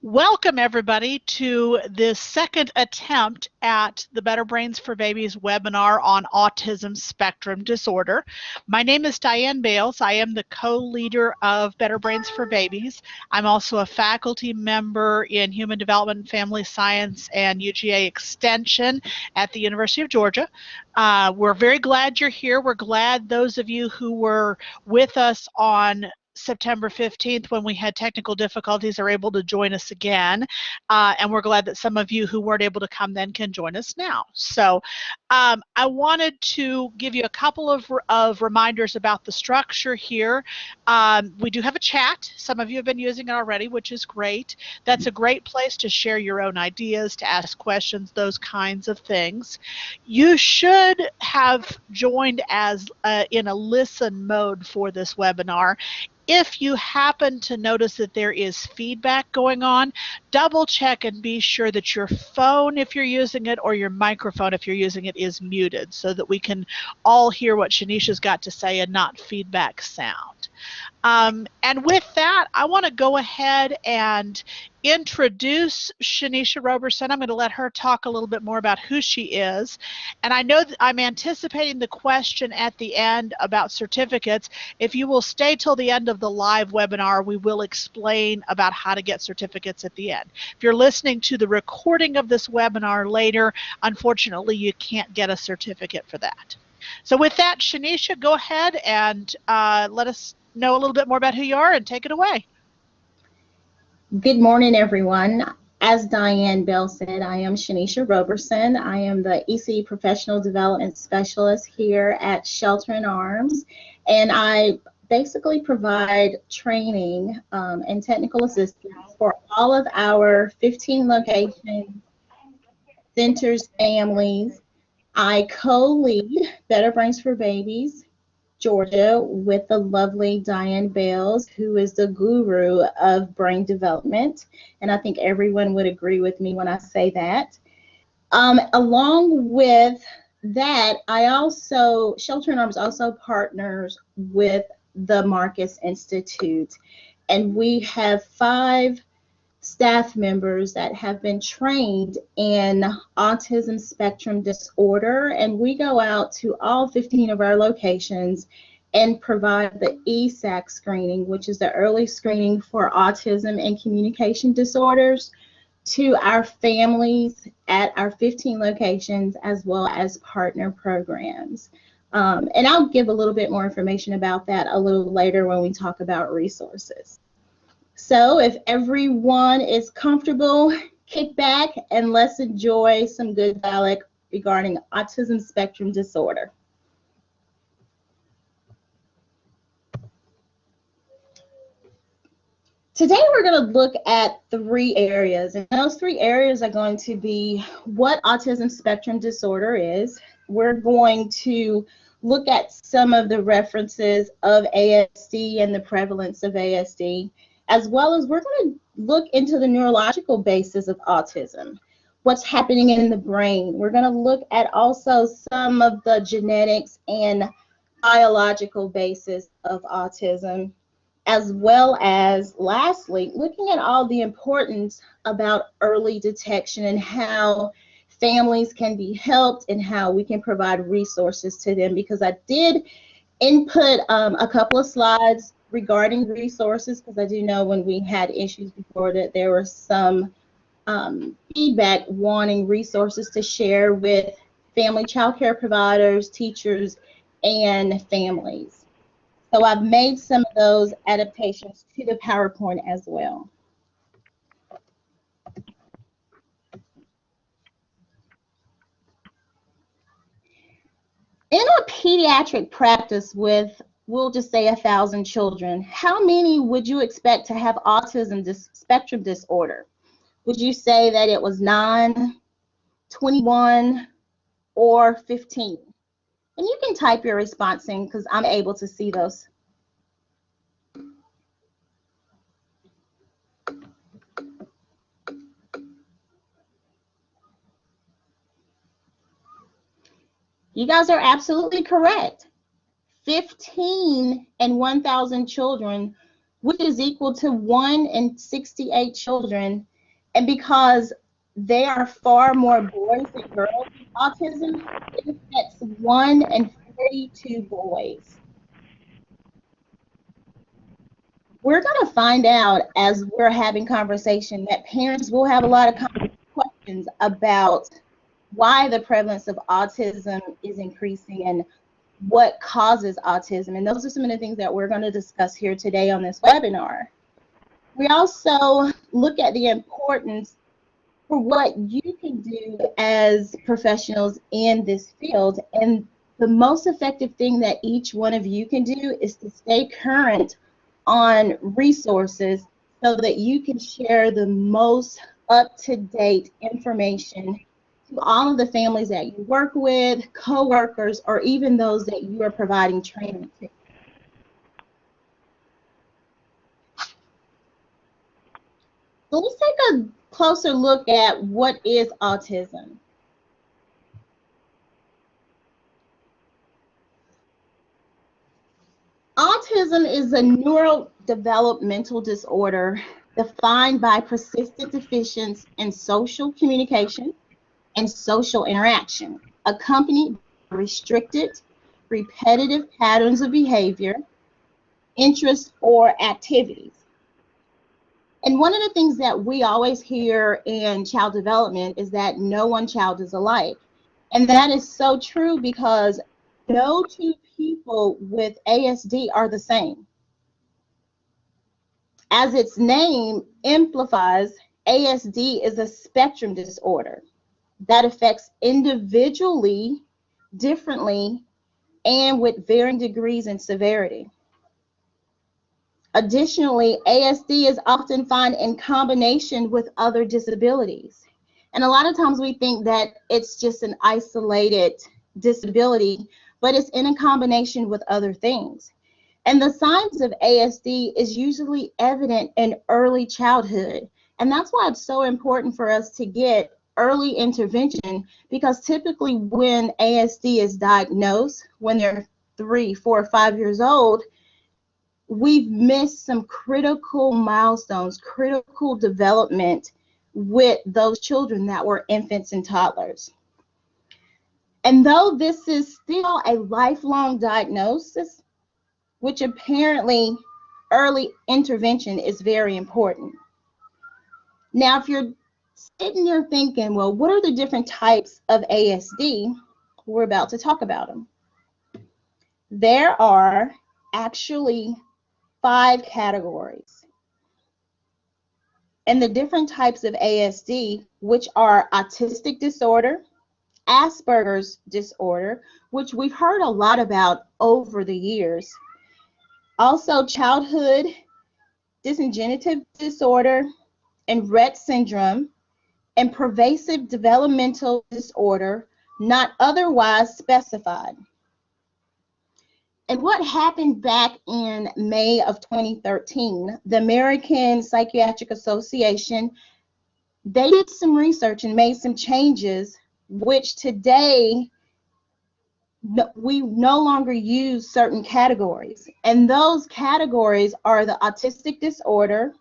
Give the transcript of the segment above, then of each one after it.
Welcome, everybody, to the second attempt at the Better Brains for Babies webinar on Autism Spectrum Disorder. My name is Diane Bales. I am the co-leader of Better Brains for Babies. I'm also a faculty member in Human Development and Family Science and UGA Extension at the University of Georgia. We're very glad you're here. We're glad those of you who were with us on September 15th when we had technical difficulties are able to join us again, and we're glad that some of you who weren't able to come then can join us now. So I wanted to give you a couple of reminders about the structure here. We do have a chat. Some of you have been using it already, which is great. That's a great place to share your own ideas, to ask questions, those kinds of things. You should have joined as in a listen mode for this webinar. If you happen to notice that there is feedback going on, double check and be sure that your phone, if you're using it, or your microphone, if you're using it, is muted so that we can all hear what Shanisha's got to say and not feedback sound. And with that, I want to go ahead and introduce Shanisha Roberson. I'm going to let her talk a little bit more about who she is. And I know that I'm anticipating the question at the end about certificates. If you will stay till the end of the live webinar, we will explain about how to get certificates at the end. If you're listening to the recording of this webinar later, unfortunately, you can't get a certificate for that. So with that, Shanisha, go ahead and let us know a little bit more about who you are and take it away. Good morning, everyone. As Diane Bell said, I am Shanisha Roberson. I am the EC Professional Development Specialist here at Shelter in Arms, and I basically provide training and technical assistance for all of our 15 locations, centers, families. I co-lead Better Brains for Babies Georgia with the lovely Diane Bales, who is the guru of brain development. And I think everyone would agree with me when I say that. Along with that, Shelter in Arms also partners with the Marcus Institute. And we have 5 staff members that have been trained in autism spectrum disorder, and we go out to all 15 of our locations and provide the ESAC screening, which is the early screening for autism and communication disorders, to our families at our 15 locations, as well as partner programs. And I'll give a little bit more information about that a little later when we talk about resources. So if everyone is comfortable, kick back and let's enjoy some good dialogue regarding autism spectrum disorder. Today we're going to look at 3 areas, and those 3 areas are going to be what autism spectrum disorder is. We're going to look at some of the references of ASD and the prevalence of ASD, as well as we're going to look into the neurological basis of autism, what's happening in the brain. We're going to look at also some of the genetics and biological basis of autism, as well as, lastly, looking at all the importance about early detection and how families can be helped and how we can provide resources to them, because I did input a couple of slides regarding resources, because I do know when we had issues before that there was some feedback wanting resources to share with family child care providers, teachers, and families. So I've made some of those adaptations to the PowerPoint as well. In a pediatric practice with, we'll just say, 1,000 children, how many would you expect to have autism spectrum disorder? Would you say that it was 9, 21, or 15? And you can type your response in because I'm able to see those. You guys are absolutely correct. 15 and 1,000 children which is equal to 1 in 68 children. And because there are far more boys than girls with autism, it affects 1 in 42 boys. We're going to find out as we're having conversation that parents will have a lot of questions about why the prevalence of autism is increasing and what causes autism. And those are some of the things that we're going to discuss here today on this webinar. We also look at the importance for what you can do as professionals in this field. And the most effective thing that each one of you can do is to stay current on resources so that you can share the most up-to-date information to all of the families that you work with, co-workers, or even those that you are providing training to. So let's take a closer look at what is autism. Autism is a neurodevelopmental disorder defined by persistent deficiency in social communication and social interaction, accompanied by restricted, repetitive patterns of behavior, interests, or activities. And one of the things that we always hear in child development is that no one child is alike. And that is so true because no two people with ASD are the same. As its name implies, ASD is a spectrum disorder that affects individually differently and with varying degrees in severity. Additionally, ASD is often found in combination with other disabilities. And a lot of times we think that it's just an isolated disability, but it's in a combination with other things. And the signs of ASD is usually evident in early childhood. And that's why it's so important for us to get early intervention, because typically when ASD is diagnosed, when they're 3, 4, or 5 years old, we've missed some critical milestones, critical development with those children that were infants and toddlers. And though this is still a lifelong diagnosis, which apparently early intervention is very important. Now, if you're sitting there thinking, well, what are the different types of ASD? We're about to talk about them. There are actually 5 categories. And the different types of ASD, which are autistic disorder, Asperger's disorder, which we've heard a lot about over the years, also childhood degenerative disorder and Rett syndrome, and pervasive developmental disorder not otherwise specified. And what happened back in May of 2013, the American Psychiatric Association, they did some research and made some changes, which today we no longer use certain categories. And those categories are the autistic disorder,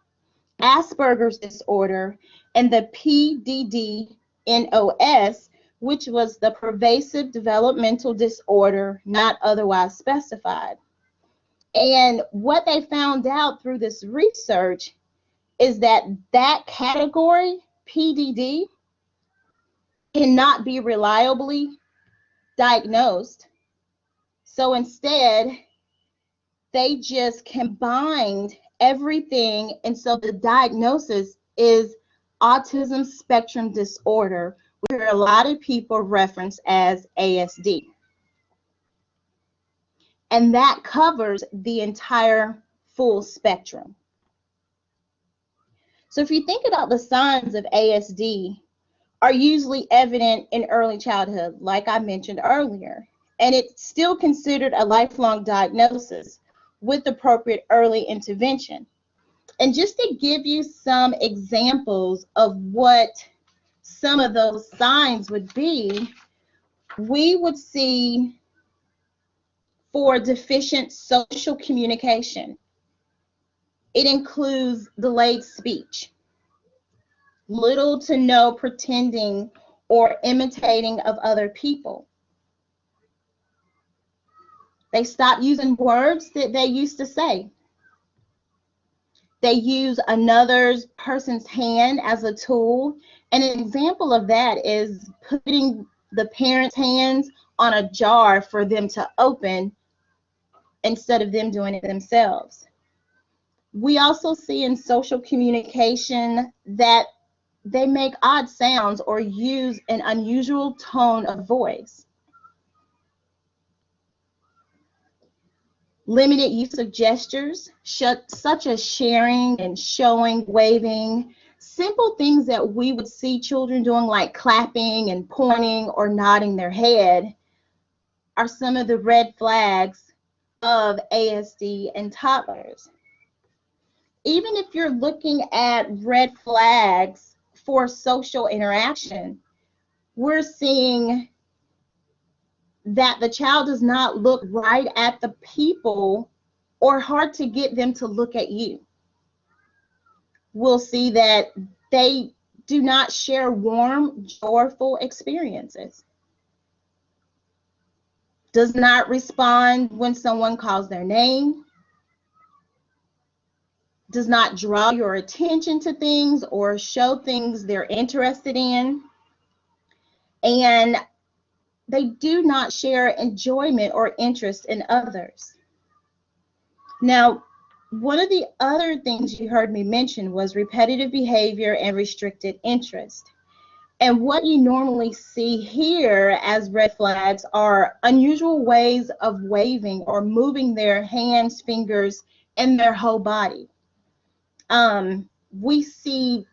Asperger's disorder, and the PDD-NOS, which was the pervasive developmental disorder not otherwise specified. And what they found out through this research is that that category, PDD, cannot be reliably diagnosed. So instead, they just combined everything, and so the diagnosis is Autism Spectrum Disorder, which a lot of people reference as ASD. And that covers the entire full spectrum. So if you think about the signs of ASD are usually evident in early childhood, like I mentioned earlier, and it's still considered a lifelong diagnosis with appropriate early intervention. And just to give you some examples of what some of those signs would be, we would see for deficient social communication. It includes delayed speech, little to no pretending or imitating of other people. They stop using words that they used to say. They use another person's hand as a tool. And an example of that is putting the parent's hands on a jar for them to open instead of them doing it themselves. We also see in social communication that they make odd sounds or use an unusual tone of voice. Limited use of gestures, such as sharing and showing, waving, simple things that we would see children doing like clapping and pointing or nodding their head, are some of the red flags of ASD in toddlers. Even if you're looking at red flags for social interaction, we're seeing that the child does not look right at the people or hard to get them to look at you. We'll see that they do not share warm, joyful experiences. Does not respond when someone calls their name. Does not draw your attention to things or show things they're interested in. And they do not share enjoyment or interest in others. Now, one of the other things you heard me mention was repetitive behavior and restricted interest. And what you normally see here as red flags are unusual ways of waving or moving their hands, fingers, and their whole body. We see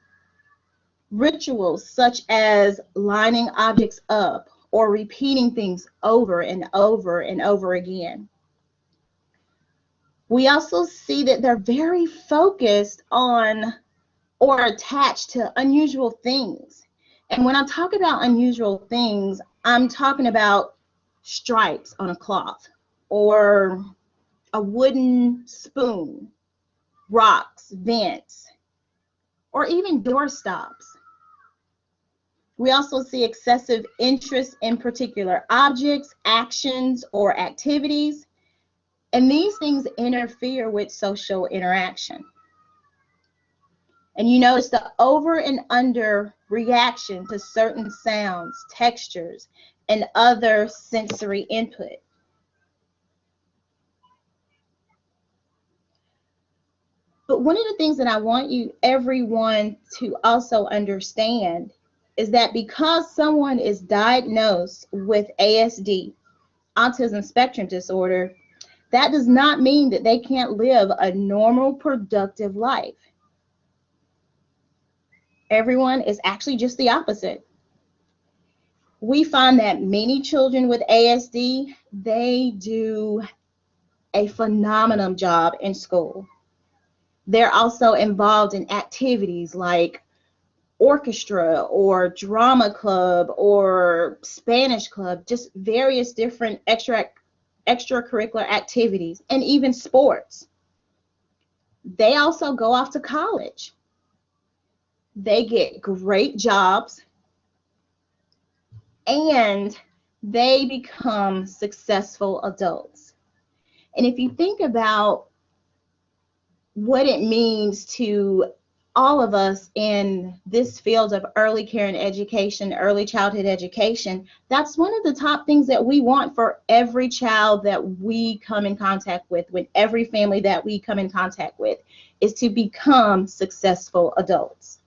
rituals such as lining objects up or repeating things over and over and over again. We also see that they're very focused on or attached to unusual things. And when I talk about unusual things, I'm talking about stripes on a cloth or a wooden spoon, rocks, vents, or even door stops. We also see excessive interest in particular objects, actions, or activities, and these things interfere with social interaction. And you notice the over and under reaction to certain sounds, textures, and other sensory input. But one of the things that I want everyone to also understand is that because someone is diagnosed with ASD, Autism Spectrum Disorder, that does not mean that they can't live a normal, productive life. Everyone is actually just the opposite. We find that many children with ASD, they do a phenomenal job in school. They're also involved in activities like orchestra or drama club or Spanish club, just various different extracurricular activities, and even sports. They also go off to college. They get great jobs and they become successful adults. And if you think about what it means to all of us in this field of early care and education, early childhood education, that's one of the top things that we want for every child that we come in contact with every family that we come in contact with, is to become successful adults.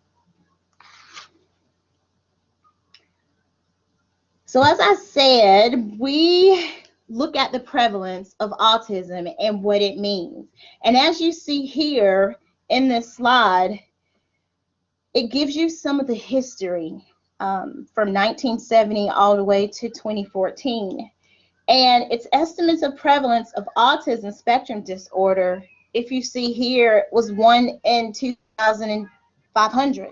So as I said, we look at the prevalence of autism and what it means. And as you see here in this slide, it gives you some of the history from 1970 all the way to 2014. And its estimates of prevalence of autism spectrum disorder, if you see here, was 1 in 2,500.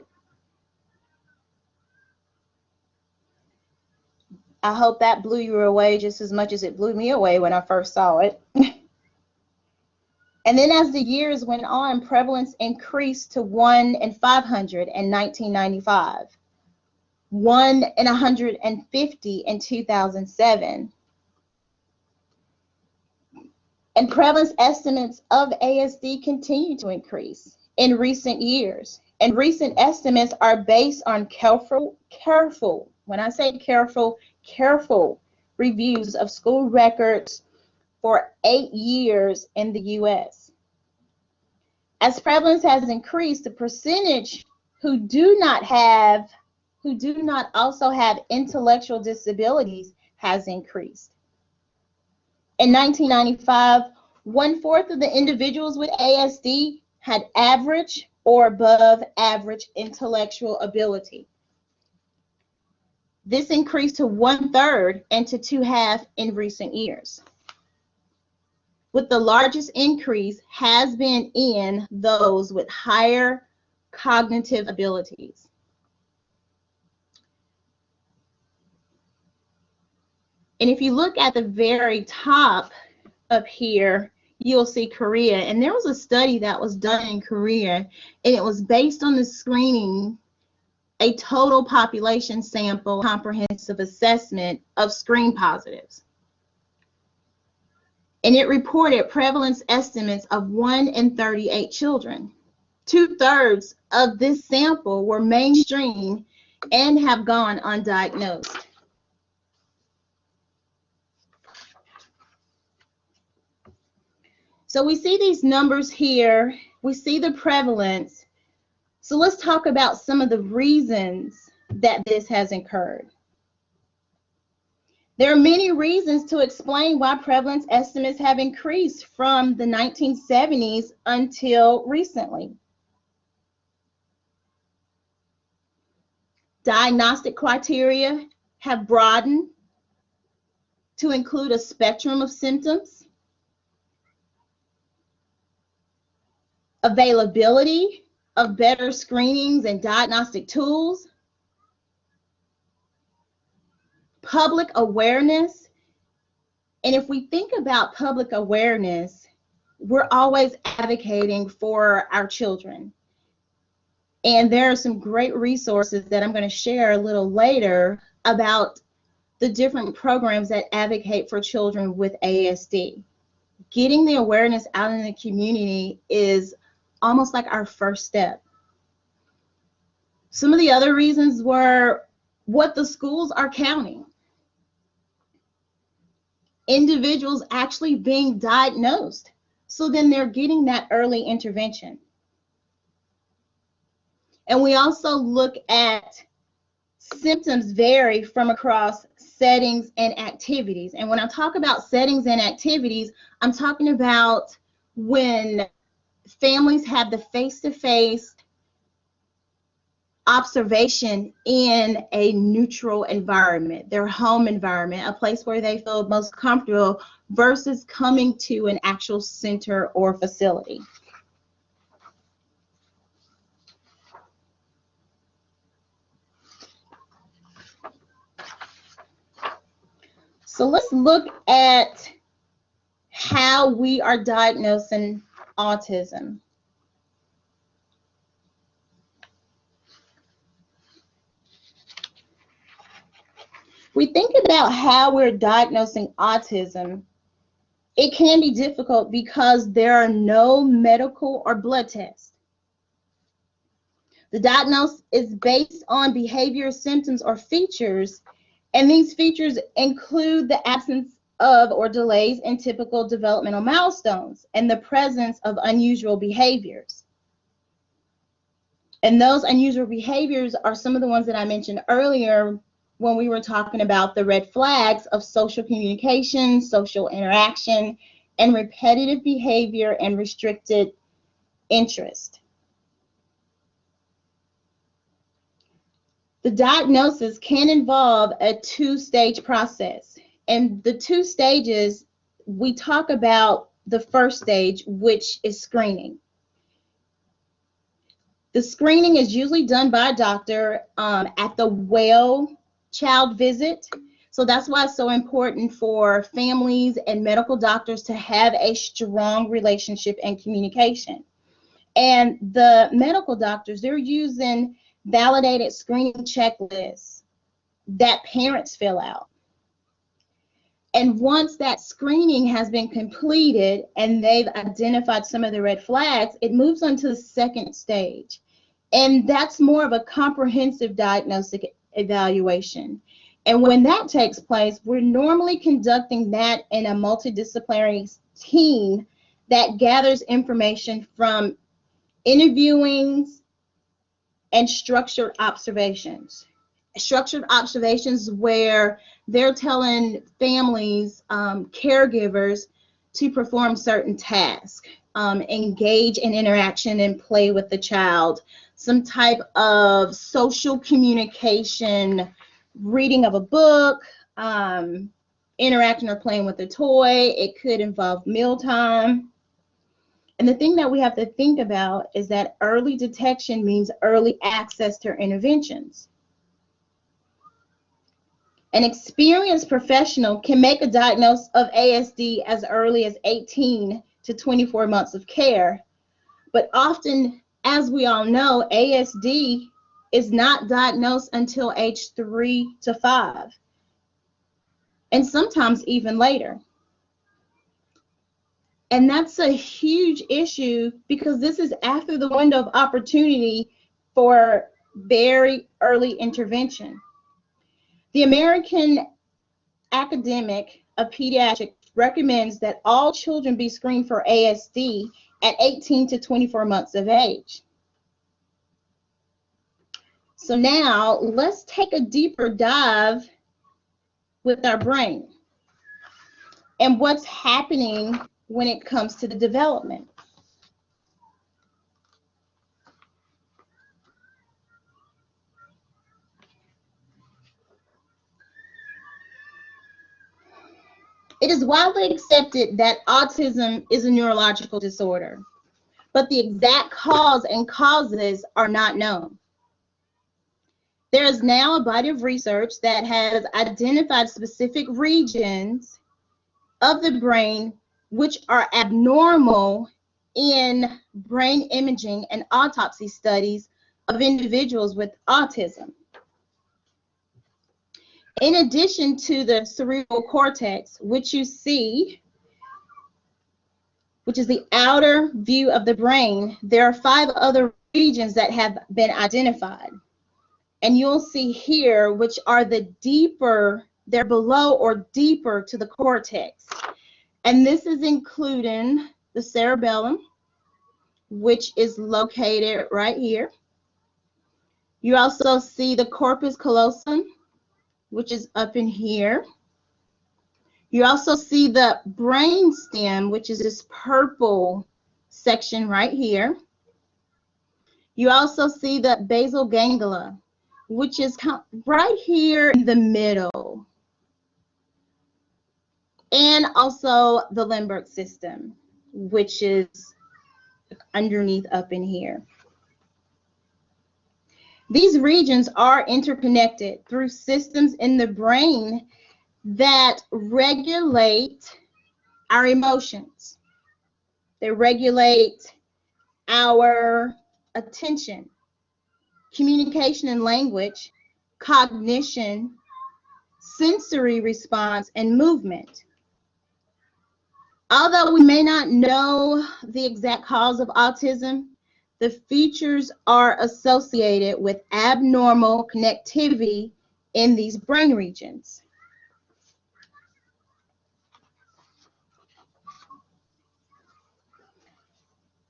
I hope that blew you away just as much as it blew me away when I first saw it. And then as the years went on, prevalence increased to 1 in 500 in 1995, 1 in 150 in 2007. And prevalence estimates of ASD continue to increase in recent years. And recent estimates are based on careful, when I say careful reviews of school records for 8 years in the US. As prevalence has increased, the percentage who do not also have intellectual disabilities has increased. In 1995, 1/4 of the individuals with ASD had average or above average intellectual ability. This increased to 1/3 and to 2/2 in recent years. With the largest increase has been in those with higher cognitive abilities. And if you look at the very top up here, you'll see Korea. And there was a study that was done in Korea, and it was based on the screening, a total population sample comprehensive assessment of screen positives. And it reported prevalence estimates of 1 in 38 children. 2/3 of this sample were mainstream and have gone undiagnosed. So we see these numbers here, we see the prevalence. So let's talk about some of the reasons that this has occurred. There are many reasons to explain why prevalence estimates have increased from the 1970s until recently. Diagnostic criteria have broadened to include a spectrum of symptoms. Availability of better screenings and diagnostic tools. Public awareness. And if we think about public awareness, we're always advocating for our children. And there are some great resources that I'm going to share a little later about the different programs that advocate for children with ASD. Getting the awareness out in the community is almost like our first step. Some of the other reasons were what the schools are counting. Individuals actually being diagnosed, so then they're getting that early intervention. And we also look at symptoms vary from across settings and activities. And when I talk about settings and activities, I'm talking about when families have the face-to-face observation in a neutral environment, their home environment, a place where they feel most comfortable, versus coming to an actual center or facility. So let's look at how we are diagnosing autism. We think about how we're diagnosing autism. It can be difficult because there are no medical or blood tests. The diagnosis is based on behavior, symptoms, or features, and these features include the absence of or delays in typical developmental milestones and the presence of unusual behaviors. And those unusual behaviors are some of the ones that I mentioned earlier when we were talking about the red flags of social communication, social interaction, and repetitive behavior and restricted interest. The diagnosis can involve a two-stage process. And the 2 stages, we talk about the first stage, which is screening. The screening is usually done by a doctor at the well child visit. So that's why it's so important for families and medical doctors to have a strong relationship and communication. And the medical doctors, they're using validated screening checklists that parents fill out. And once that screening has been completed and they've identified some of the red flags, it moves on to the second stage. And that's more of a comprehensive diagnostic evaluation. And when that takes place, we're normally conducting that in a multidisciplinary team that gathers information from interviewings and structured observations. Structured observations where they're telling families, caregivers, to perform certain tasks, engage in interaction and play with the child, some type of social communication, reading of a book, interacting or playing with a toy. It could involve mealtime. And the thing that we have to think about is that early detection means early access to interventions. An experienced professional can make a diagnosis of ASD as early as 18 to 24 months of care, but often, as we all know, ASD is not diagnosed until age 3 to 5, and sometimes even later. And that's a huge issue because this is after the window of opportunity for very early intervention. The American Academy of Pediatrics recommends that all children be screened for ASD at 18 to 24 months of age. So now let's take a deeper dive with our brain and what's happening when it comes to the development. It is widely accepted that autism is a neurological disorder, but the exact cause and causes are not known. There is now a body of research that has identified specific regions of the brain which are abnormal in brain imaging and autopsy studies of individuals with autism. In addition to the cerebral cortex, which you see, which is the outer view of the brain, there are 5 other regions that have been identified. And you'll see here, which are the deeper, they're below or deeper to the cortex. And this is including the cerebellum, which is located right here. You also see the corpus callosum, which is up in here. You also see the brain stem, which is this purple section right here. You also see the basal ganglia, which is right here in the middle. And also the limbic system, which is underneath up in here. These regions are interconnected through systems in the brain that regulate our emotions. They regulate our attention, communication and language, cognition, sensory response, and movement. Although we may not know the exact cause of autism, the features are associated with abnormal connectivity in these brain regions.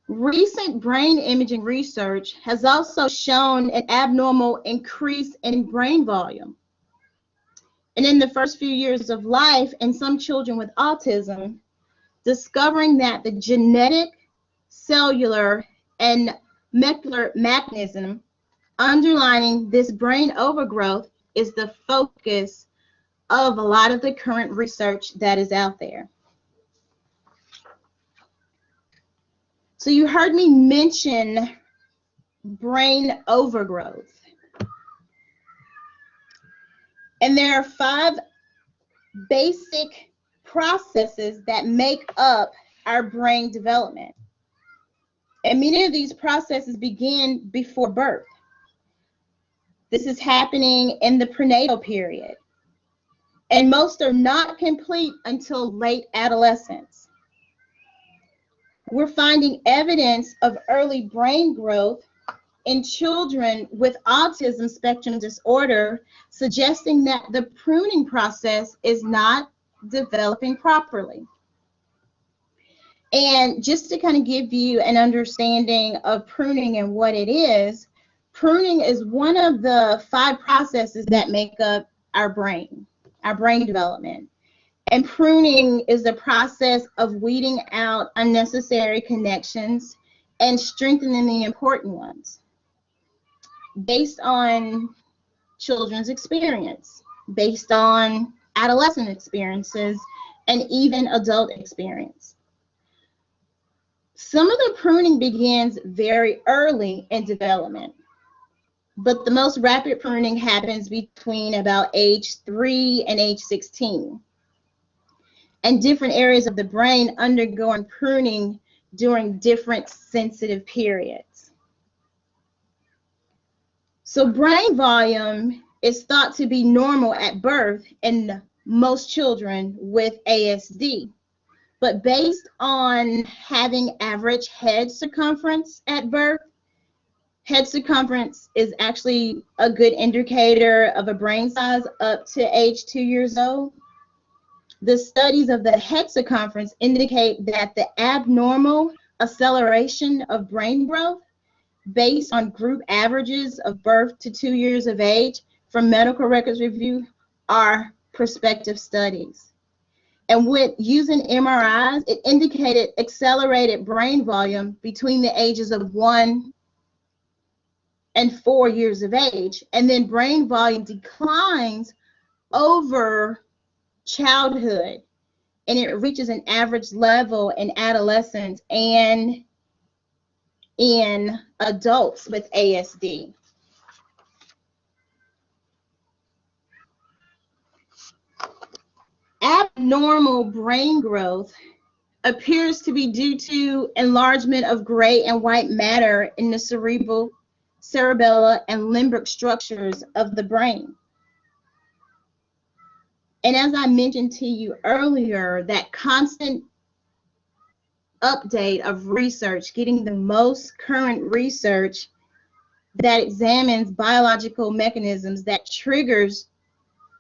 Recent brain imaging research has also shown an abnormal increase in brain volume. And in the first few years of life, in some children with autism, discovering that the genetic, cellular, and molecular mechanism underlining this brain overgrowth is the focus of a lot of the current research that is out there. So you heard me mention brain overgrowth. And there are 5 basic processes that make up our brain development. And many of these processes begin before birth. This is happening in the prenatal period. And most are not complete until late adolescence. We're finding evidence of early brain growth in children with autism spectrum disorder, suggesting that the pruning process is not developing properly. And just to kind of give you an understanding of pruning and what it is, pruning is one of the 5 processes that make up our brain development. And pruning is the process of weeding out unnecessary connections and strengthening the important ones based on children's experience, based on adolescent experiences, and even adult experience. Some of the pruning begins very early in development, but the most rapid pruning happens between about age 3 and age 16. And different areas of the brain undergoing pruning during different sensitive periods. So brain volume is thought to be normal at birth in most children with ASD. But based on having average head circumference at birth, head circumference is actually a good indicator of a brain size up to age 2 years old. The studies of the head circumference indicate that the abnormal acceleration of brain growth based on group averages of birth to 2 years of age from medical records review are prospective studies. And with using MRIs, it indicated accelerated brain volume between the ages of 1 and 4 years of age. And then brain volume declines over childhood, and it reaches an average level in adolescents and in adults with ASD. Abnormal brain growth appears to be due to enlargement of gray and white matter in the cerebellar and limbic structures of the brain. And as I mentioned to you earlier, that constant update of research, getting the most current research that examines biological mechanisms that triggers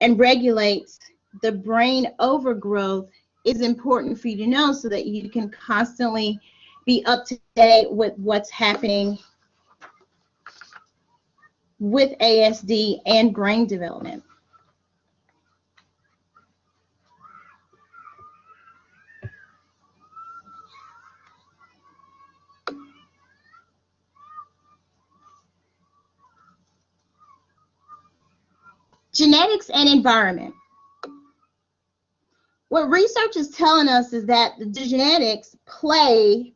and regulates the brain overgrowth is important for you to know so that you can constantly be up to date with what's happening with ASD and brain development. Genetics and environment. What research is telling us is that the genetics play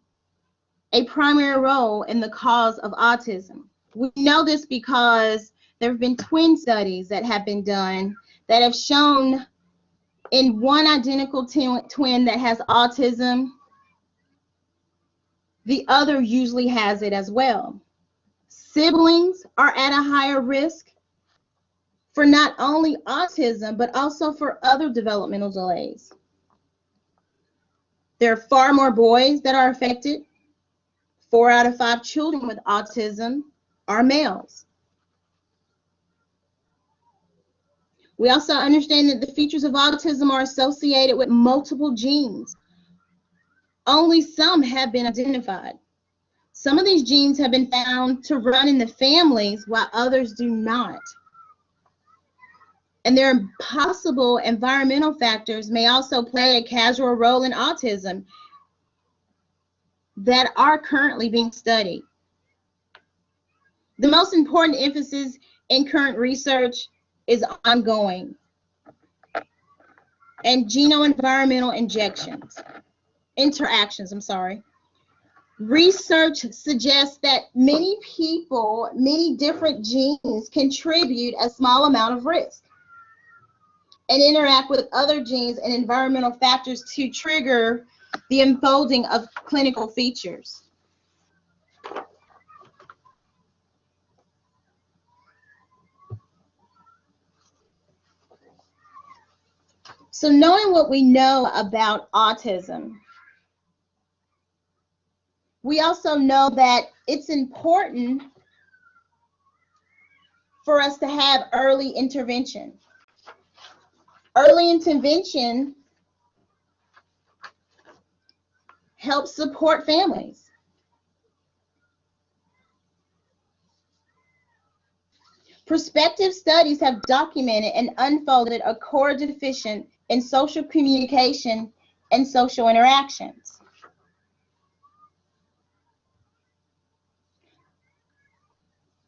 a primary role in the cause of autism. We know this because there have been twin studies that have been done that have shown in one identical twin that has autism, the other usually has it as well. Siblings are at a higher risk for not only autism, but also for other developmental delays. There are far more boys that are affected. 4 out of 5 children with autism are males. We also understand that the features of autism are associated with multiple genes. Only some have been identified. Some of these genes have been found to run in the families while others do not. And there are possible environmental factors may also play a casual role in autism that are currently being studied. The most important emphasis in current research is ongoing and genome-environmental interactions. Research suggests that many different genes contribute a small amount of risk. and interact with other genes and environmental factors to trigger the unfolding of clinical features. So knowing what we know about autism, we also know that it's important for us to have early intervention. Early intervention helps support families. Prospective studies have documented and unfolded a core deficient in social communication and social interactions.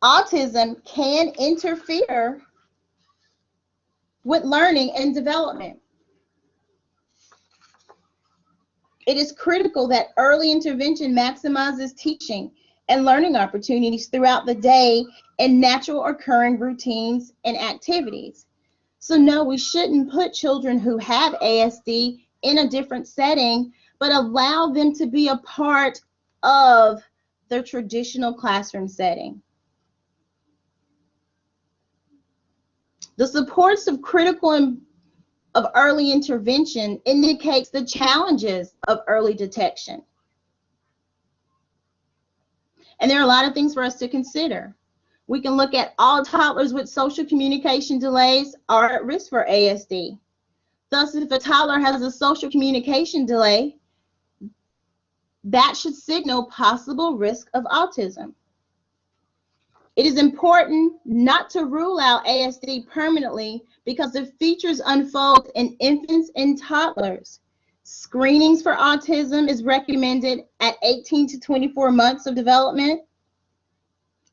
Autism can interfere with learning and development. It is critical that early intervention maximizes teaching and learning opportunities throughout the day in natural occurring routines and activities. So no, we shouldn't put children who have ASD in a different setting, but allow them to be a part of their traditional classroom setting. The supports of of early intervention indicates the challenges of early detection. And there are a lot of things for us to consider. We can look at all toddlers with social communication delays are at risk for ASD. Thus, if a toddler has a social communication delay, that should signal possible risk of autism. It is important not to rule out ASD permanently because the features unfold in infants and toddlers. Screenings for autism is recommended at 18 to 24 months of development.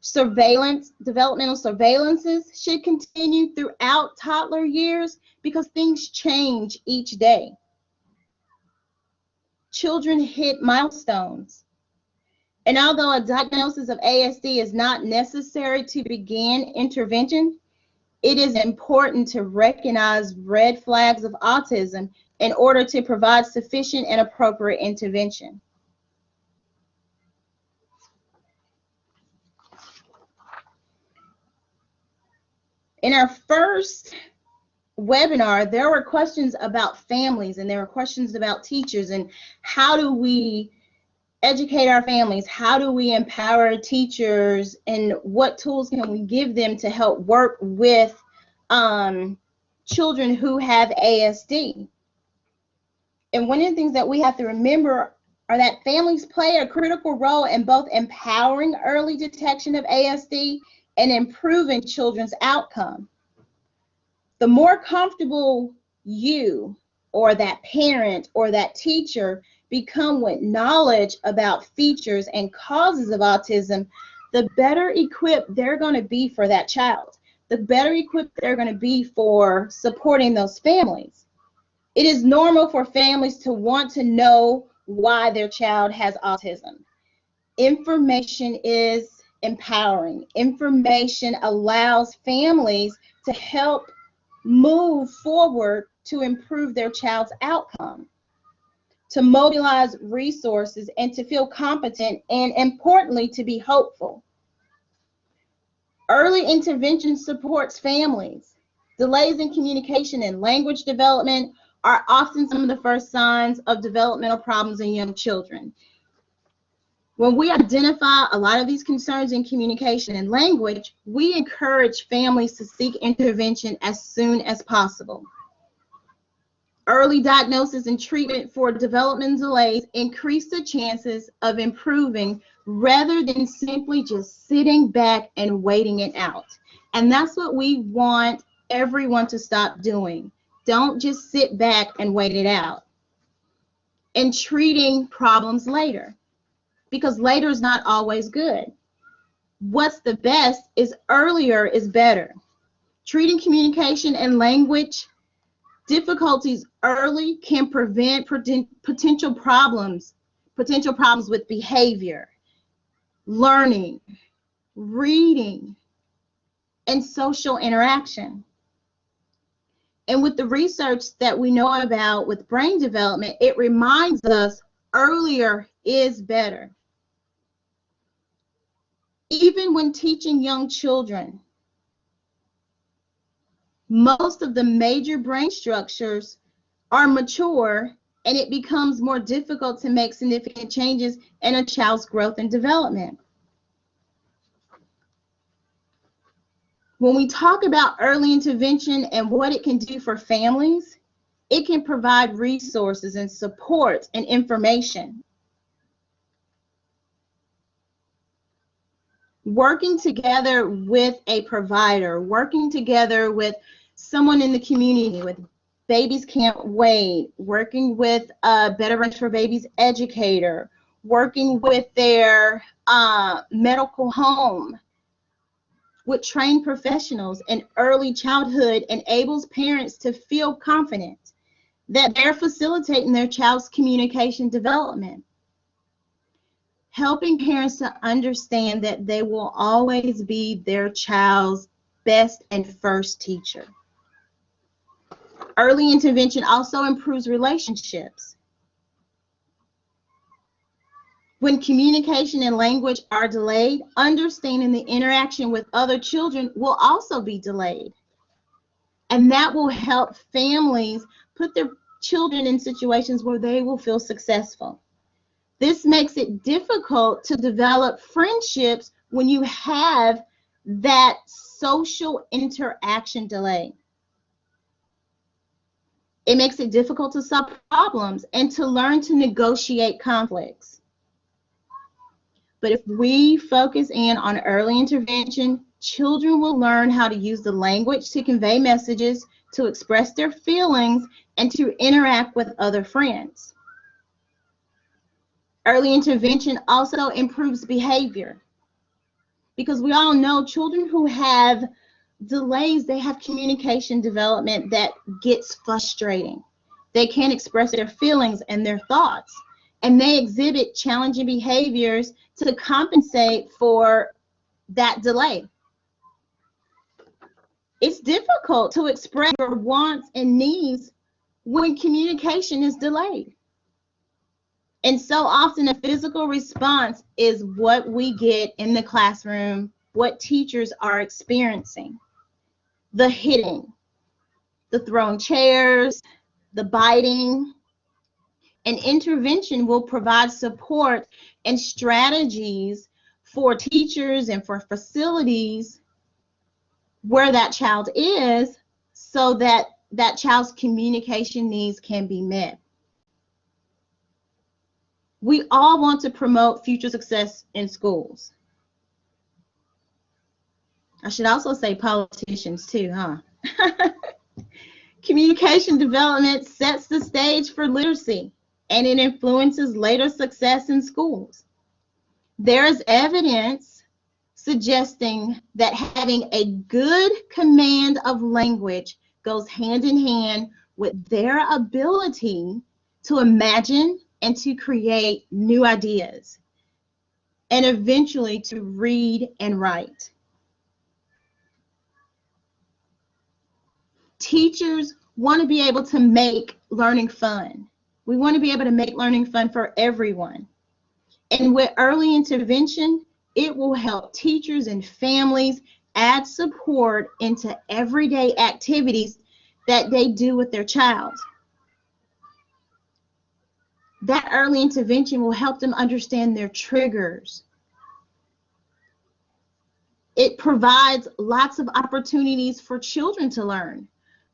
Developmental surveillances should continue throughout toddler years because things change each day. Children hit milestones. And although a diagnosis of ASD is not necessary to begin intervention, it is important to recognize red flags of autism in order to provide sufficient and appropriate intervention. In our first webinar, there were questions about families and there were questions about teachers and how do we educate our families, how do we empower teachers, and what tools can we give them to help work with children who have ASD. And one of the things that we have to remember are that families play a critical role in both empowering early detection of ASD and improving children's outcome. The more comfortable you or that parent or that teacher become with knowledge about features and causes of autism, the better equipped they're going to be for that child, the better equipped they're going to be for supporting those families. It is normal for families to want to know why their child has autism. Information is empowering. Information allows families to help move forward to improve their child's outcome, to mobilize resources, and to feel competent, and importantly, to be hopeful. Early intervention supports families. Delays in communication and language development are often some of the first signs of developmental problems in young children. When we identify a lot of these concerns in communication and language, we encourage families to seek intervention as soon as possible. Early diagnosis and treatment for development delays increase the chances of improving rather than simply just sitting back and waiting it out. And that's what we want everyone to stop doing. Don't just sit back and wait it out. And treating problems later, because later is not always good. What's the best is earlier is better. Treating communication and language difficulties early can prevent potential problems with behavior, learning, reading, and social interaction. And with the research that we know about with brain development, it reminds us earlier is better. Even when teaching young children, most of the major brain structures are mature, and it becomes more difficult to make significant changes in a child's growth and development. When we talk about early intervention and what it can do for families, it can provide resources and support and information. Working together with a provider, working together with someone in the community, with Babies Can't Wait, working with a Better Brains for Babies educator, working with their medical home, with trained professionals in early childhood enables parents to feel confident that they're facilitating their child's communication development. Helping parents to understand that they will always be their child's best and first teacher. Early intervention also improves relationships. When communication and language are delayed, understanding the interaction with other children will also be delayed. And that will help families put their children in situations where they will feel successful. This makes it difficult to develop friendships when you have that social interaction delay. It makes it difficult to solve problems and to learn to negotiate conflicts. But if we focus in on early intervention, children will learn how to use the language to convey messages, to express their feelings, and to interact with other friends. Early intervention also improves behavior, because we all know children who have delays, they have communication development that gets frustrating. They can't express their feelings and their thoughts, and they exhibit challenging behaviors to compensate for that delay. It's difficult to express your wants and needs when communication is delayed. And so often a physical response is what we get in the classroom, what teachers are experiencing. The hitting, the throwing chairs, the biting. An intervention will provide support and strategies for teachers and for facilities where that child is, so that that child's communication needs can be met. We all want to promote future success in schools. I should also say politicians too, huh? Communication development sets the stage for literacy, and it influences later success in schools. There is evidence suggesting that having a good command of language goes hand in hand with their ability to imagine and to create new ideas, and eventually to read and write. Teachers want to be able to make learning fun. We want to be able to make learning fun for everyone. And with early intervention, it will help teachers and families add support into everyday activities that they do with their child. That early intervention will help them understand their triggers. It provides lots of opportunities for children to learn,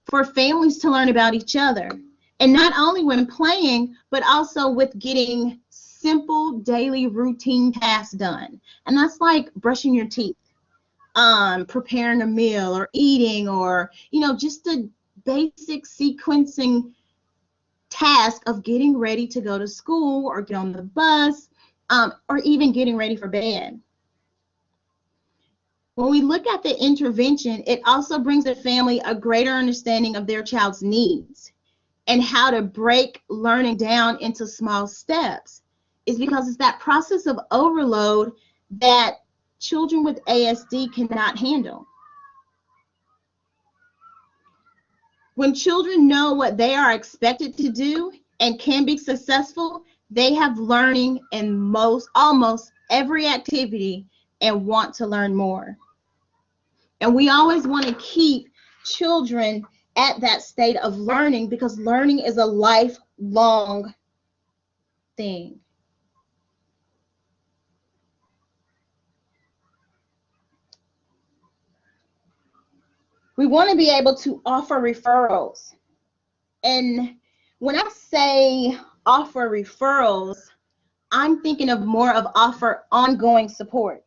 for families to learn about each other, and not only when playing, but also with getting simple daily routine tasks done. And that's like brushing your teeth, preparing a meal, or eating, or just the basic sequencing task of getting ready to go to school or get on the bus, or even getting ready for bed. When we look at the intervention, it also brings the family a greater understanding of their child's needs and how to break learning down into small steps. Is because it's that process of overload that children with ASD cannot handle. When children know what they are expected to do and can be successful, they have learning in almost every activity and want to learn more. And we always want to keep children at that state of learning because learning is a lifelong thing. We want to be able to offer referrals. And when I say offer referrals, I'm thinking of more of offer ongoing support.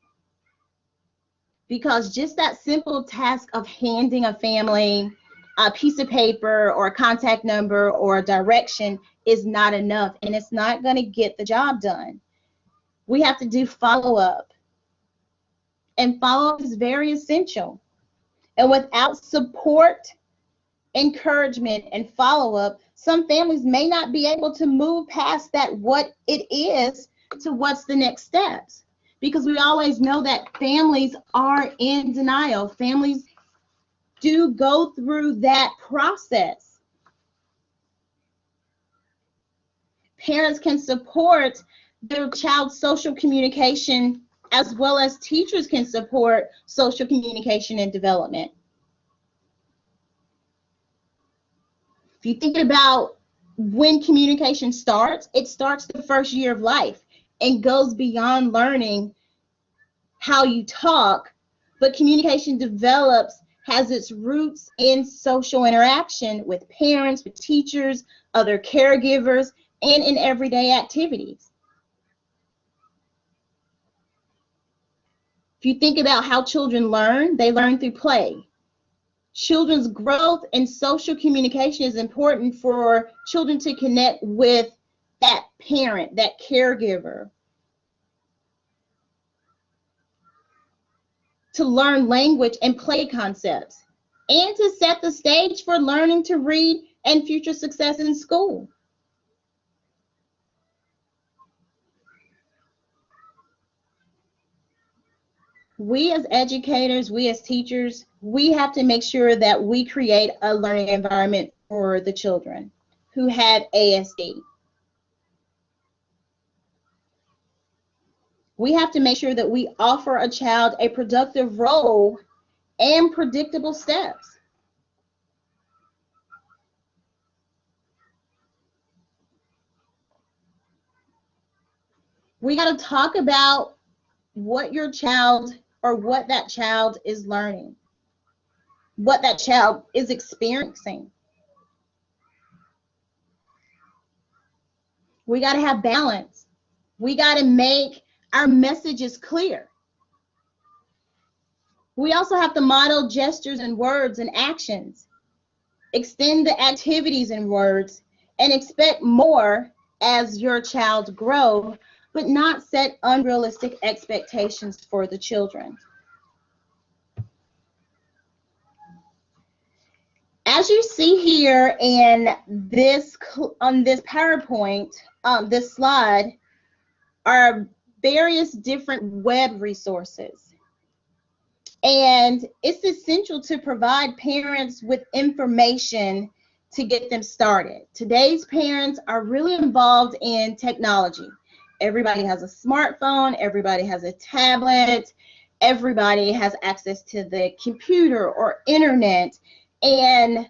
Because just that simple task of handing a family a piece of paper or a contact number or a direction is not enough, and it's not going to get the job done. We have to do follow-up, and follow-up is very essential. And without support, encouragement, and follow-up, some families may not be able to move past that what it is to what's the next steps. Because we always know that families are in denial. Families do go through that process. Parents can support their child's social communication as well as teachers can support social communication and development. If you think about when communication starts, it starts the first year of life and goes beyond learning how you talk, but communication develops, has its roots in social interaction with parents, with teachers, other caregivers, and in everyday activities. If you think about how children learn, they learn through play. Children's growth and social communication is important for children to connect with that parent, that caregiver, to learn language and play concepts, and to set the stage for learning to read and future success in school. We as educators, we as teachers, we have to make sure that we create a learning environment for the children who have ASD. We have to make sure that we offer a child a productive role and predictable steps. We got to talk about what your child or what that child is learning, what that child is experiencing. We got to have balance. We got to make our messages clear. We also have to model gestures and words and actions, extend the activities and words, and expect more as your child grows, but not set unrealistic expectations for the children. As you see here in this on this PowerPoint, this slide are various different web resources. And it's essential to provide parents with information to get them started. Today's parents are really involved in technology. Everybody has a smartphone, everybody has a tablet, everybody has access to the computer or internet, and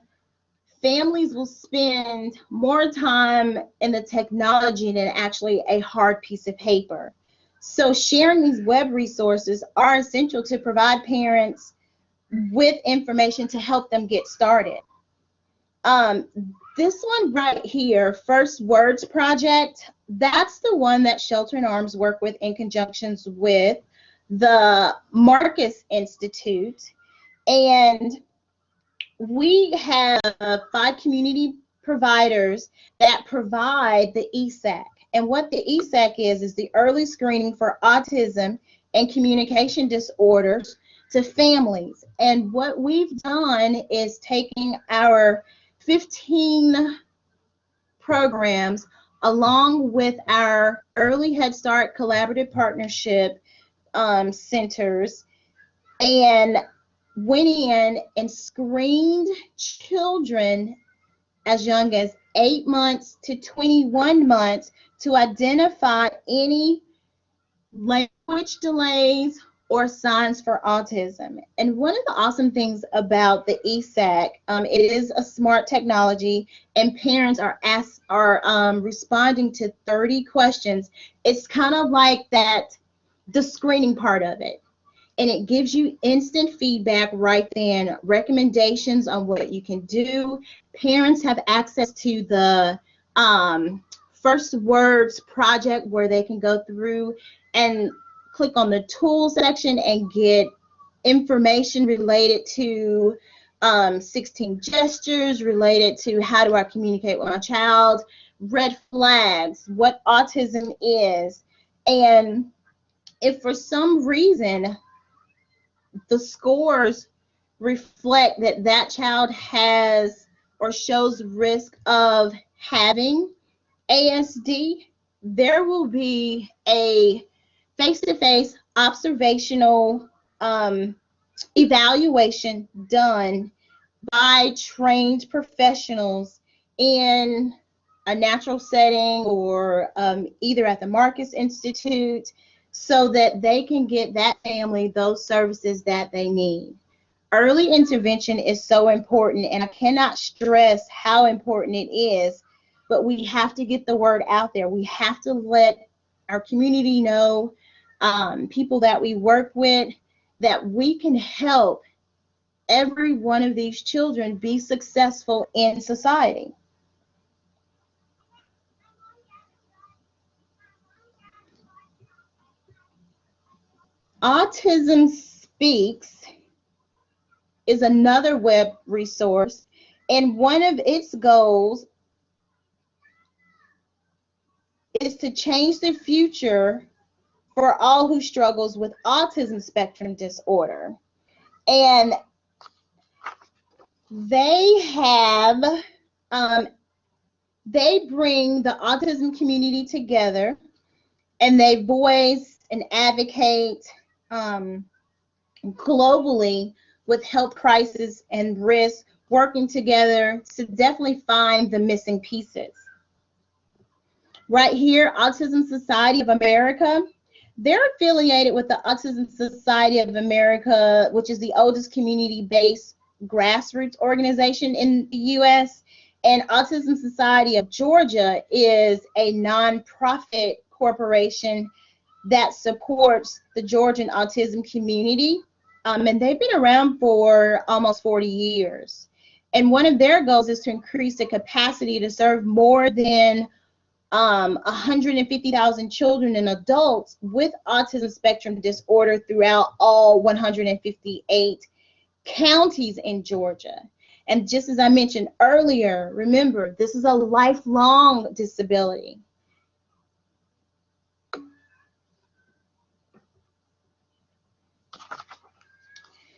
families will spend more time in the technology than actually a hard piece of paper. So sharing these web resources are essential to provide parents with information to help them get started. This one right here, First Words Project, that's the one that Shelter in Arms work with in conjunctions with the Marcus Institute. And we have 5 community providers that provide the ESAC. And what the ESAC is the early screening for autism and communication disorders to families. And what we've done is taking our 15 programs along with our Early Head Start Collaborative Partnership centers, and went in and screened children as young as 8 months to 21 months to identify any language delays or signs for autism. And one of the awesome things about the ESAC, it is a smart technology, and parents are responding to 30 questions. It's kind of like that, the screening part of it. And it gives you instant feedback right then, recommendations on what you can do. Parents have access to the First Words project, where they can go through and click on the tools section and get information related to 16 gestures, related to how do I communicate with my child, red flags, what autism is. And if for some reason the scores reflect that that child has or shows risk of having ASD, there will be a face-to-face observational evaluation done by trained professionals in a natural setting or either at the Marcus Institute, so that they can get that family those services that they need. Early intervention is so important, and I cannot stress how important it is, but we have to get the word out there. We have to let our community know, people that we work with, that we can help every one of these children be successful in society. Autism Speaks is another web resource, and one of its goals is to change the future for all who struggles with autism spectrum disorder. And they have, they bring the autism community together, and they voice and advocate globally with health crisis and risk, working together to definitely find the missing pieces. Right here, Autism Society of America, they're affiliated with the Autism Society of America, which is the oldest community-based grassroots organization in the U.S., and Autism Society of Georgia is a nonprofit corporation that supports the Georgian autism community, and they've been around for almost 40 years. And one of their goals is to increase the capacity to serve more than 150,000 children and adults with autism spectrum disorder throughout all 158 counties in Georgia. And just as I mentioned earlier, remember, this is a lifelong disability.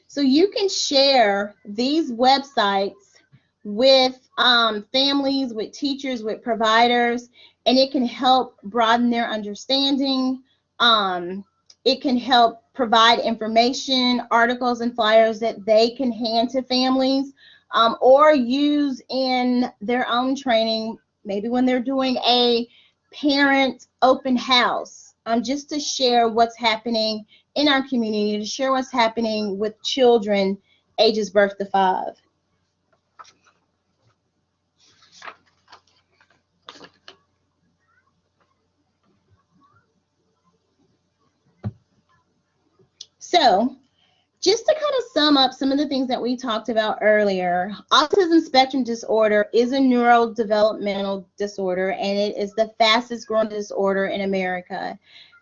So you can share these websites with families, with teachers, with providers, and it can help broaden their understanding. It can help provide information, articles, and flyers that they can hand to families, or use in their own training, maybe when they're doing a parent open house, just to share what's happening in our community, to share what's happening with children ages birth to 5. So just to kind of sum up some of the things that we talked about earlier, autism spectrum disorder is a neurodevelopmental disorder, and it is the fastest growing disorder in America.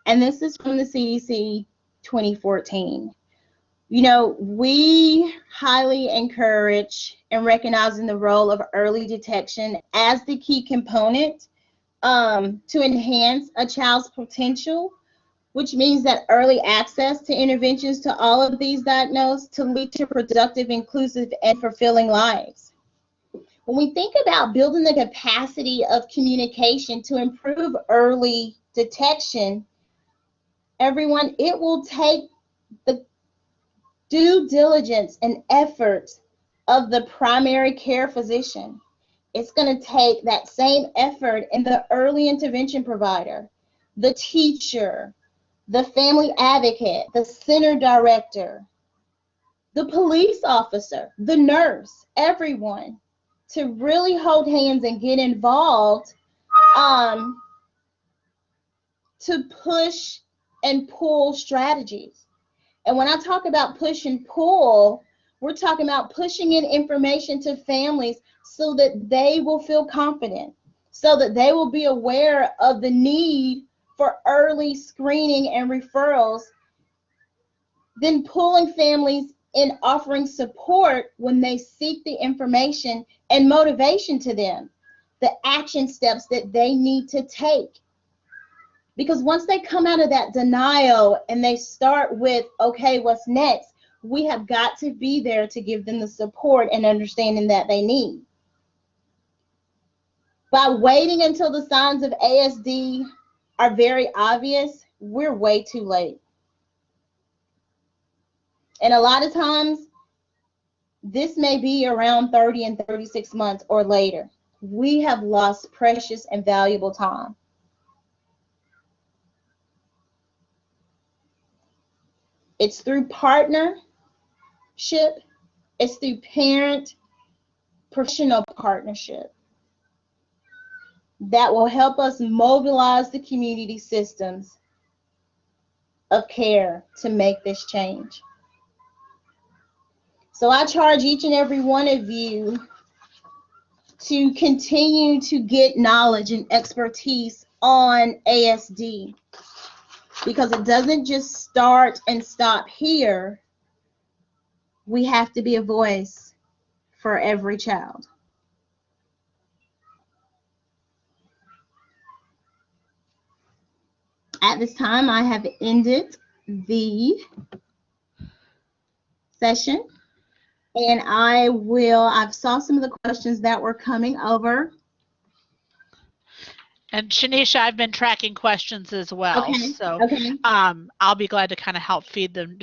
And this is from the CDC 2014. You know, we highly encourage and recognizing the role of early detection as the key component to enhance a child's potential, which means that early access to interventions to all of these diagnosed to lead to productive, inclusive, and fulfilling lives. When we think about building the capacity of communication to improve early detection, everyone, it will take due diligence and effort of the primary care physician. It's going to take that same effort in the early intervention provider, the teacher, the family advocate, the center director, the police officer, the nurse, everyone, to really hold hands and get involved to push and pull strategies. And when I talk about push and pull, we're talking about pushing in information to families so that they will feel confident, so that they will be aware of the need for early screening and referrals, then pulling families in offering support when they seek the information and motivation to them, the action steps that they need to take. Because once they come out of that denial and they start with, okay, what's next? We have got to be there to give them the support and understanding that they need. By waiting until the signs of ASD are very obvious, we're way too late. And a lot of times, this may be around 30 and 36 months or later. We have lost precious and valuable time. It's through partnership, it's through parent professional partnership that will help us mobilize the community systems of care to make this change. So I charge each and every one of you to continue to get knowledge and expertise on ASD, because it doesn't just start and stop here. We have to be a voice for every child. At this time, I have ended the session, and I've saw some of the questions that were coming over. And Shanisha, I've been tracking questions as well, okay. so okay. I'll be glad to kind of help feed them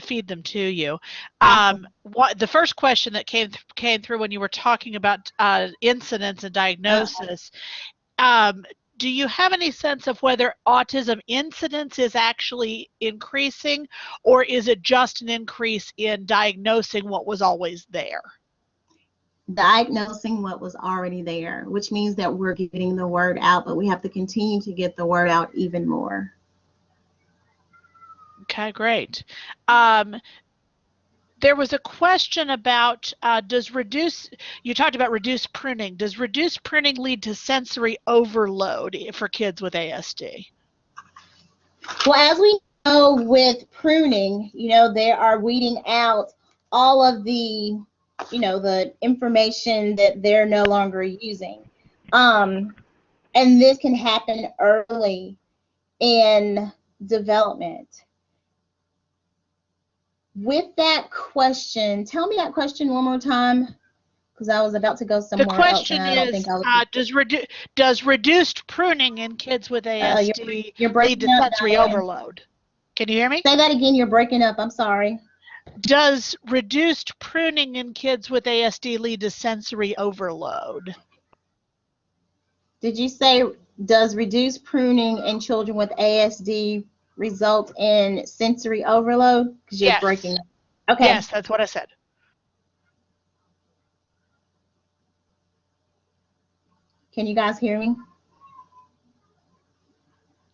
to you. Awesome. The first question that came through when you were talking about incidence and diagnosis, do you have any sense of whether autism incidence is actually increasing, or is it just an increase in diagnosing what was always there? Diagnosing what was already there, which means that we're getting the word out, but we have to continue to get the word out even more. Okay, great. There was a question about you talked about reduced pruning. Does reduced pruning lead to sensory overload for kids with ASD? Well, as we know with pruning, they are weeding out all of the the information that they're no longer using. And this can happen early in development. With that question, tell me that question one more time, because I was about to go somewhere else. The question is, does reduced pruning in kids with ASD lead to sensory overload? Can you hear me? Say that again, you're breaking up, I'm sorry. Does reduced pruning in kids with ASD lead to sensory overload? Did you say, does reduced pruning in children with ASD result in sensory overload? Because you're breaking up. Okay. Yes, that's what I said. Can you guys hear me?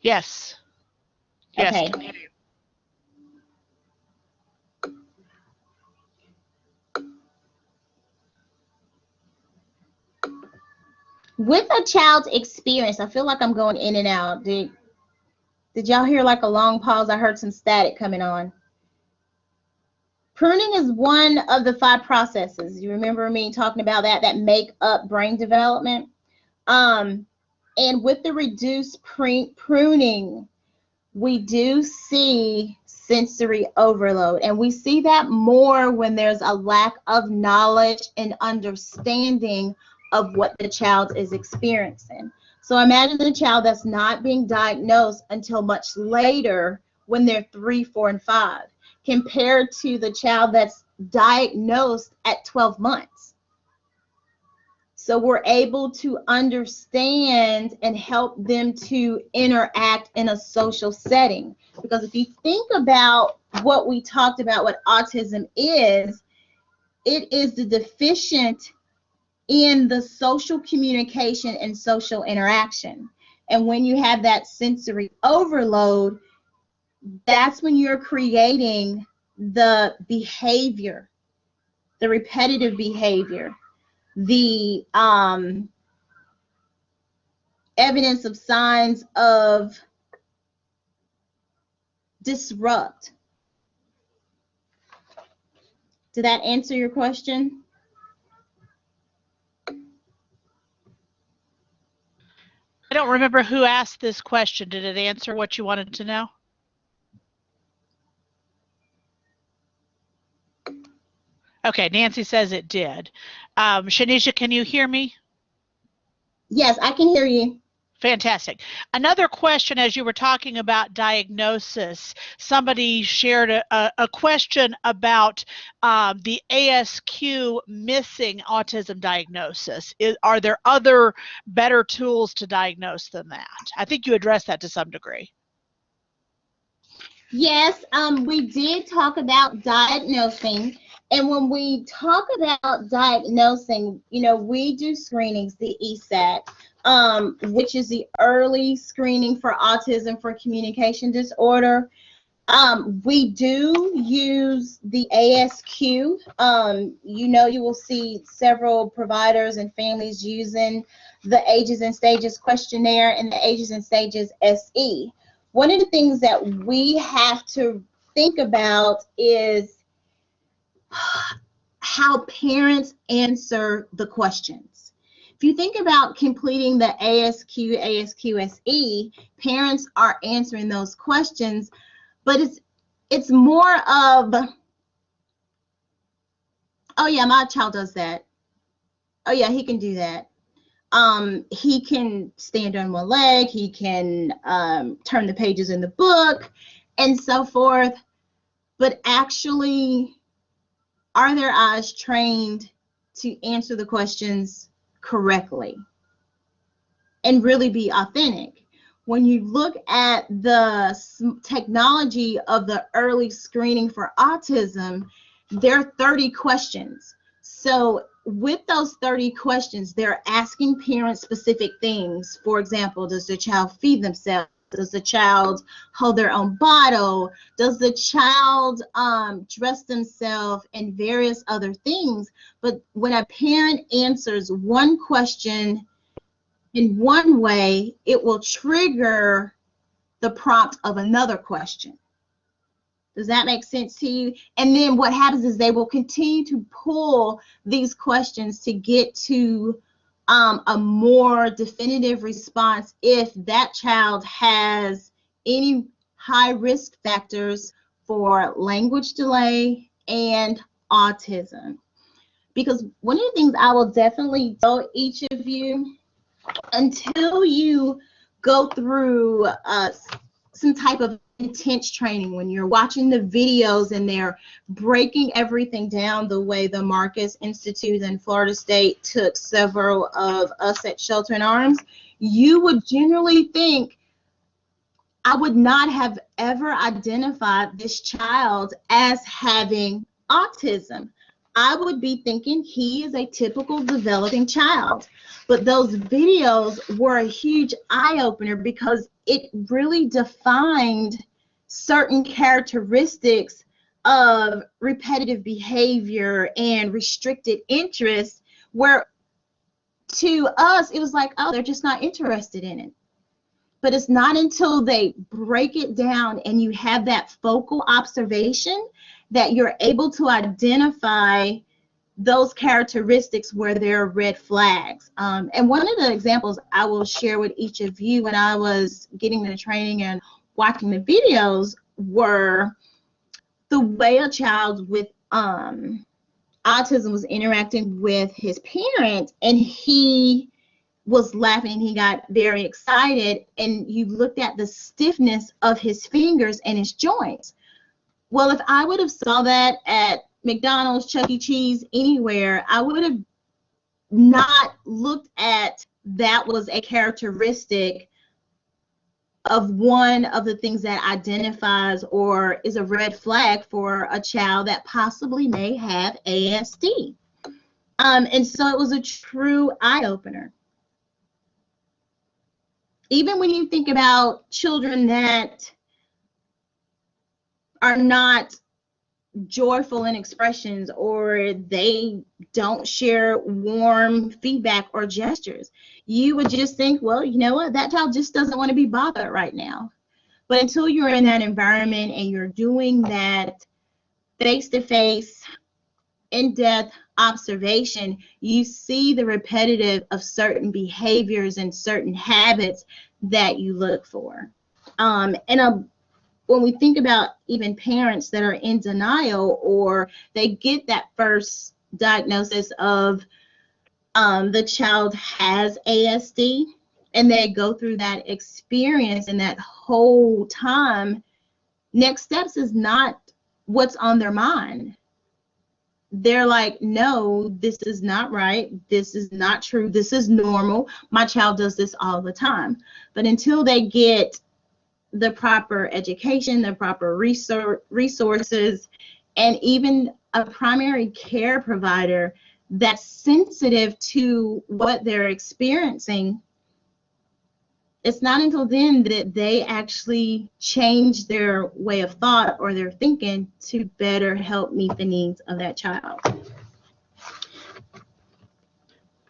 Yes. Okay. Yes, I can hear you. With a child's experience, I feel like I'm going in and out. Did y'all hear like a long pause? I heard some static coming on. Pruning is one of the 5 processes. You remember me talking about that make up brain development? And with the reduced pruning, we do see sensory overload. And we see that more when there's a lack of knowledge and understanding of what the child is experiencing. So imagine the child that's not being diagnosed until much later when they're 3, 4, and 5, compared to the child that's diagnosed at 12 months. So we're able to understand and help them to interact in a social setting. Because if you think about what we talked about, what autism is, it is the deficient in the social communication and social interaction. And when you have that sensory overload, that's when you're creating the behavior, the repetitive behavior, the evidence of signs of disrupt. Did that answer your question? I don't remember who asked this question. Did it answer what you wanted to know? Okay, Nancy says it did. Shanisha, can you hear me? Yes, I can hear you. Fantastic. Another question, as you were talking about diagnosis, somebody shared a question about the ASQ missing autism diagnosis. Are there other better tools to diagnose than that? I think you addressed that to some degree. Yes, we did talk about diagnosing. And when we talk about diagnosing, we do screenings, the ESAT, which is the early screening for autism for communication disorder. We do use the ASQ. You will see several providers and families using the Ages and Stages questionnaire and the Ages and Stages SE. One of the things that we have to think about is how parents answer the questions. If you think about completing the ASQ, ASQSE, parents are answering those questions, but it's more of, oh yeah, my child does that. Oh yeah, he can do that. He can stand on one leg, he can turn the pages in the book, and so forth. But actually, are their eyes trained to answer the questions correctly and really be authentic? When you look at the technology of the early screening for autism, there are 30 questions. So with those 30 questions, they're asking parents specific things. For example, does the child feed themselves? Does the child hold their own bottle? Does the child dress themselves, and various other things? But when a parent answers one question in one way, it will trigger the prompt of another question. Does that make sense to you? And then what happens is they will continue to pull these questions to get to a more definitive response if that child has any high risk factors for language delay and autism. Because one of the things I will definitely tell each of you, until you go through some type of intense training, when you're watching the videos and they're breaking everything down the way the Marcus Institute and Florida State took several of us at Shelter in Arms, you would generally think, I would not have ever identified this child as having autism. I would be thinking he is a typical developing child. But those videos were a huge eye-opener because it really defined certain characteristics of repetitive behavior and restricted interest, where to us it was like, oh, they're just not interested in it. But it's not until they break it down and you have that focal observation that you're able to identify those characteristics where there are red flags. And one of the examples I will share with each of you when I was getting the training and watching the videos were the way a child with autism was interacting with his parent, and he was laughing, he got very excited, and you looked at the stiffness of his fingers and his joints. Well, if I would have saw that at McDonald's, Chuck E. Cheese, anywhere, I would have not looked at that was a characteristic of one of the things that identifies or is a red flag for a child that possibly may have ASD. And so it was a true eye-opener. Even when you think about children that are not joyful in expressions, or they don't share warm feedback or gestures, you would just think, well, you know what, that child just doesn't want to be bothered right now. But until you're in that environment and you're doing that face-to-face, in-depth observation, you see the repetitive of certain behaviors and certain habits that you look for. When we think about even parents that are in denial, or they get that first diagnosis of the child has ASD, and they go through that experience, and that whole time, next steps is not what's on their mind. They're like, no, this is not right. This is not true. This is normal. My child does this all the time. But until they get the proper education, the proper resources, and even a primary care provider that's sensitive to what they're experiencing, it's not until then that they actually change their way of thought or their thinking to better help meet the needs of that child.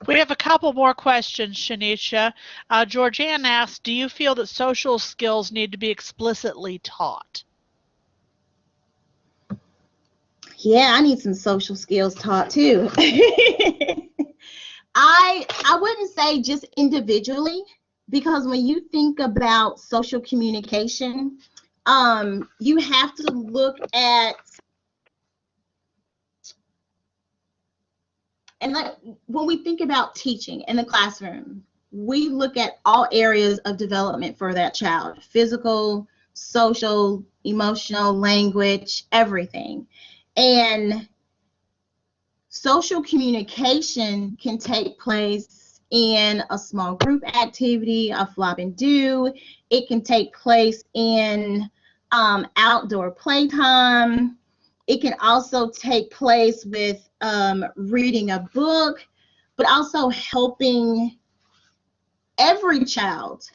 We have a couple more questions, Shanisha. Georgianne asked, do you feel that social skills need to be explicitly taught? Yeah, I need some social skills taught too. I wouldn't say just individually, because when you think about social communication, you have to look at, and like when we think about teaching in the classroom, we look at all areas of development for that child: physical, social, emotional, language, everything. And social communication can take place in a small group activity, a flop and do. It can take place in outdoor playtime. It can also take place with reading a book, but also helping every child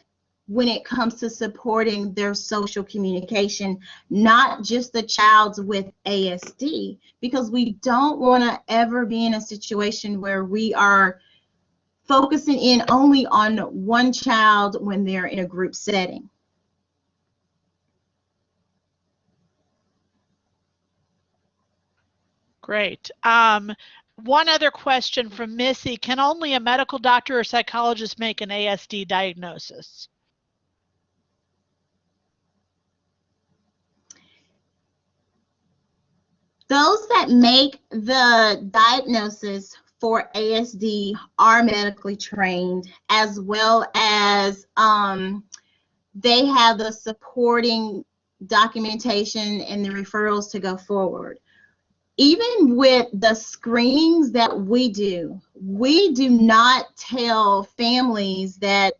when it comes to supporting their social communication, not just the child with ASD, because we don't want to ever be in a situation where we are focusing in only on one child when they're in a group setting. Great. One other question from Missy. Can only a medical doctor or psychologist make an ASD diagnosis? Those that make the diagnosis for ASD are medically trained, as well as they have the supporting documentation and the referrals to go forward. Even with the screenings that we do not tell families that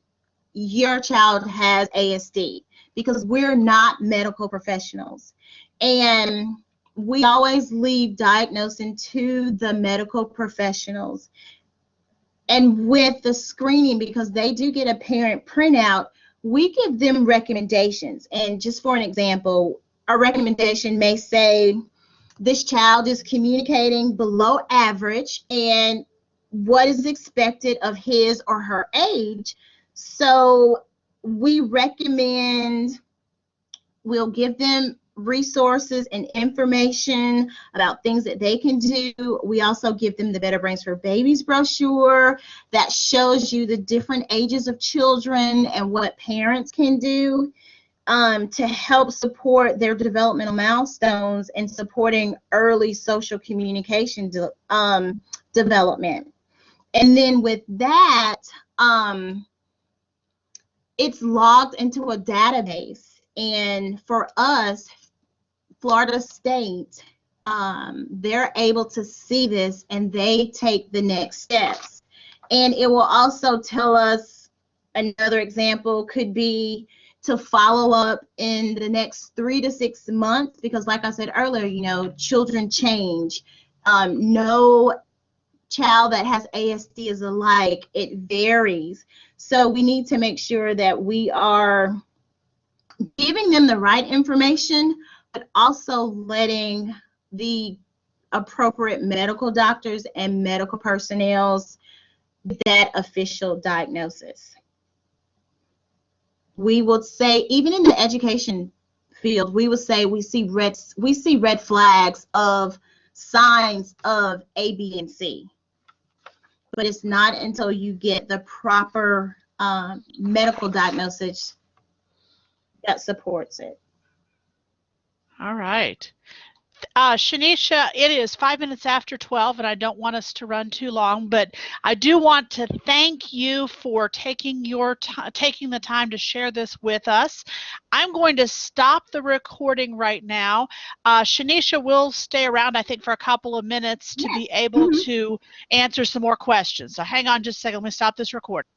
your child has ASD, because we're not medical professionals. And we always leave diagnosing to the medical professionals. And with the screening, because they do get a parent printout, we give them recommendations. And just for an example, a recommendation may say, this child is communicating below average, and what is expected of his or her age. So we recommend, we'll give them resources and information about things that they can do. We also give them the Better Brains for Babies brochure that shows you the different ages of children and what parents can do to help support their developmental milestones and supporting early social communication development. And then with that, it's logged into a database. And for us, Florida State, they're able to see this and they take the next steps. And it will also tell us, another example could be to follow up in the next 3 to 6 months, because like I said earlier, you know, children change. No child that has ASD is alike. It varies. So we need to make sure that we are giving them the right information, but also letting the appropriate medical doctors and medical personnel that official diagnosis. We would say, even in the education field, we would say we see red flags of signs of A, B, and C. But it's not until you get the proper medical diagnosis that supports it. All right. Shanisha, it is 5 minutes after 12, and I don't want us to run too long, but I do want to thank you for taking the time to share this with us. I'm going to stop the recording right now. Shanisha will stay around, I think, for a couple of minutes to be able to answer some more questions. So hang on just a second. Let me stop this recording.